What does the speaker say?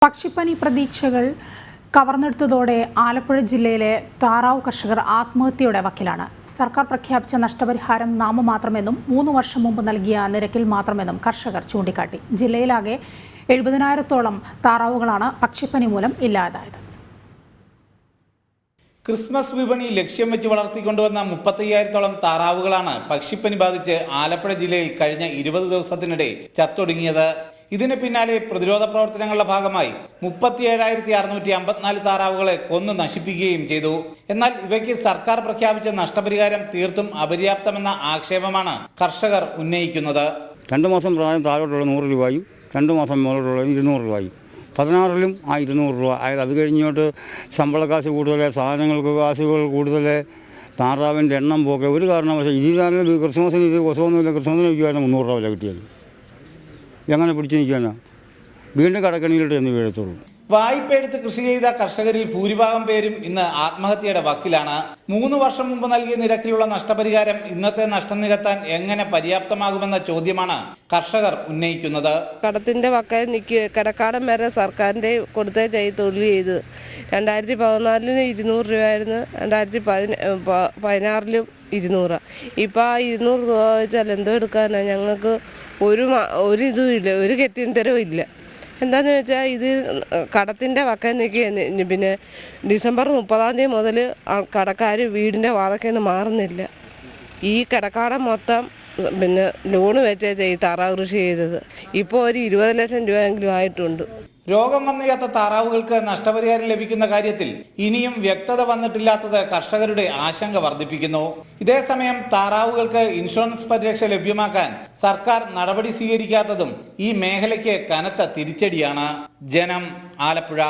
പക്ഷിപ്പനി പ്രതീക്ഷകൾ കവർന്നെടുത്തതോടെ ആലപ്പുഴ ജില്ലയിലെ താറാവ് കർഷകർ ആത്മഹത്യയുടെ വക്കിലാണ്. സർക്കാർ പ്രഖ്യാപിച്ച നഷ്ടപരിഹാരം നാമമാത്രമെന്നും 3 വർഷം മുമ്പ് നൽകിയ നിരക്കിൽ മാത്രമെന്നും കർഷകർ ചൂണ്ടിക്കാട്ടി. ജില്ലയിലാകെ 70,000-ഓളം താറാവുകളാണ് പക്ഷിപ്പനി മൂലം ഇല്ലാതായത്. ക്രിസ്മസ് വിപണി ലക്ഷ്യം വെച്ച് വളർത്തിക്കൊണ്ടുവന്ന 35,000-ഓളം താറാവുകളാണ് പക്ഷിപ്പനി ബാധിച്ച് ആലപ്പുഴ ജില്ലയിൽ കഴിഞ്ഞ 20 ദിവസത്തിനിടെ ചത്തൊടുങ്ങിയത്. ഇതിന് പിന്നാലെ പ്രതിരോധ പ്രവർത്തനങ്ങളുടെ ഭാഗമായി 37,654 താറാവുകളെ കൊന്നു നശിപ്പിക്കുകയും ചെയ്തു. എന്നാൽ ഇവയ്ക്ക് സർക്കാർ പ്രഖ്യാപിച്ച നഷ്ടപരിഹാരം തീർത്തും അപര്യാപ്തമെന്ന ആക്ഷേപമാണ് കർഷകർ ഉന്നയിക്കുന്നത്. 2 മാസം പ്രായം താഴോട്ടുള്ള 100 രൂപയും 2 മാസം മുകളിലുള്ള 200 രൂപയും 16-ലും ആ 200 രൂപ. അതായത് അത് കഴിഞ്ഞോട്ട് ശമ്പളക്കാശ് കൂടുതൽ, സാധനങ്ങൾക്ക് കാശുകൾ കൂടുതൽ, താറാവിൻ്റെ എണ്ണം പോക്കെ ഒരു കാരണവശാലും ഇതിൽ ക്രിസ്മസിന് ഇത് കൊസമൊന്നുമില്ല. ക്രിസ്മസിന് വയ്ക്കുവാനും 300 രൂപ വില കിട്ടിയത് എങ്ങനെ പിടിച്ചു നിൽക്കാനാ? വീണ്ടും കടക്കണിയിലോട്ട് എന്ന് വീഴത്തുള്ളൂ. വായ്പ എടുത്ത് കൃഷി ചെയ്ത കർഷകരിൽ ഭൂരിഭാഗം പേരും ഇന്ന് ആത്മഹത്യയുടെ വക്കിലാണ്. 3 വർഷം മുമ്പ് നൽകിയ നിരക്കിലുള്ള നഷ്ടപരിഹാരം ഇന്നത്തെ നഷ്ടം നികത്താൻ എങ്ങനെ പര്യാപ്തമാകുമെന്ന ചോദ്യമാണ് കർഷകർ ഉന്നയിക്കുന്നത്. കടത്തിന്റെ വക്കൽ നിൽക്കുക, കടക്കാടൻ വരെ സർക്കാരിൻ്റെ കൊടുത്തേ തൊഴിൽ ചെയ്ത് 2014 200 രൂപയായിരുന്നു, 2016 200. ഇപ്പോൾ ആ 200 രൂപ വെച്ചാൽ എന്തോ എടുക്കാനാണ്? ഞങ്ങൾക്ക് ഒരു ഇതും ഇല്ല, ഒരു ഗത്യന്തരവും ഇല്ല. എന്താണെന്ന് വെച്ചാൽ ഇത് കടത്തിൻ്റെ വക്കൽ നിൽക്കുക. പിന്നെ ഡിസംബർ 30 മുതൽ കടക്കാർ വീടിൻ്റെ വാതക്കന്ന് മാറുന്നില്ല. ഈ കടക്കാടൻ മൊത്തം പിന്നെ ലോണ് വെച്ചേ താറാവ് കൃഷി ചെയ്തത്. ഇപ്പോൾ ഒരു 20 ലക്ഷം രൂപയെങ്കിലും ആയിട്ടുണ്ട്. രോഗം വന്നുചാത്ത താറാവുകൾക്ക് നഷ്ടപരിഹാരം ലഭിക്കുന്ന കാര്യത്തിൽ ഇനിയും വ്യക്തത വന്നിട്ടില്ലാത്തത് കർഷകരുടെ ആശങ്ക വർദ്ധിപ്പിക്കുന്നു. ഇതേസമയം താറാവുകൾക്ക് ഇൻഷുറൻസ് പരിരക്ഷ ലഭ്യമാക്കാൻ സർക്കാർ നടപടി സ്വീകരിക്കാത്തതും ഈ മേഖലയ്ക്ക് കനത്ത തിരിച്ചടിയാണ്. ജനം, ആലപ്പുഴ.